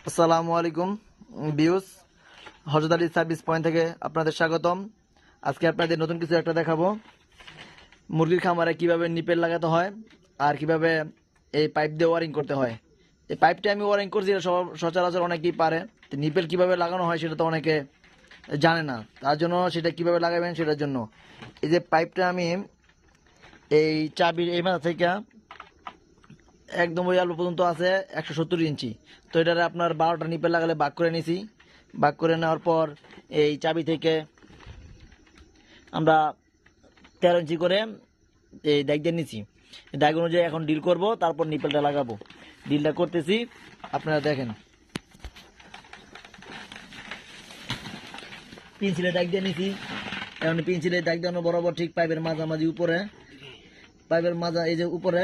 আসসালামু আলাইকুম ভিউস, হযরত Ali service point থেকে আপনাদের স্বাগতম। আজকে আপনাদের নতুন কিছু একটা দেখাবো। মুরগির খামারে কিভাবে নিপেল লাগাতে হয় আর কিভাবে এই পাইপ দিয়ে ওয়ারিং করতে হয়। এই পাইপটা আমি ওয়ারিং করছি, এটা সচরাচর অনেকেই পারে। তো নিপেল কিভাবে লাগানো হয় সেটা তো অনেকে জানে না, তার জন্য সেটা কিভাবে লাগাবেন সেটার জন্য এই যে পাইপটা আমি এই চাবির এই মাথা থেকে একদম ওই আলু পর্যন্ত আছে 170 ইঞ্চি। তো এটারে আপনার 12টা নিপেল লাগালে ভাগ করে নিছি। ভাগ করে নেওয়ার পর এই চাবি থেকে আমরা 13 ইঞ্চি করে এই দাগ দিয়ে নিছি। দাগ অনুযায়ী এখন ডিল করব, তারপর নিপেলটা লাগাবো। ডিলটা করতেছি, আপনারা দেখেন। পেন্সিলে দাগ দিয়ে নিছি। এখন পেন্সিলে দাগ দেওয়ানো বরাবর ঠিক পাইপের মাঝামাঝি উপরে, পাইপের মাজা এই যে উপরে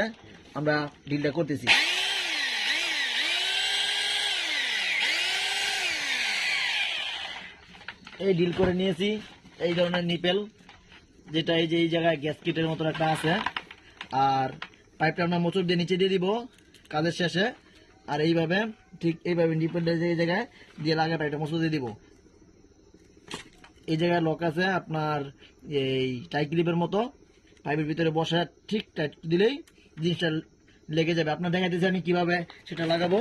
আমরা ডিলটা করতেছি। এই ডিল করে নিয়েছি এই ধরনের নিপেল, যেটা এই যে এই জায়গায় গ্যাসকিটের মতন একটা আছে। আর পাইপটা আমরা মোচড় দিয়ে নিচে দিয়ে দিব কাজের শেষে। আর এইভাবে ঠিক এইভাবে নিপেলটা এই জায়গায় দিয়ে লাগে পাইপটা মোচড় দিয়ে দিব। এই জায়গায় লক আছে আপনার এই টাই ক্লিপের মতো, পাইপের ভিতরে বসে ঠিক টাইট দিলেই জিনিসটা লেগে যাবে। আপনার দেখাইতেছি আমি কিভাবে সেটা লাগাবো।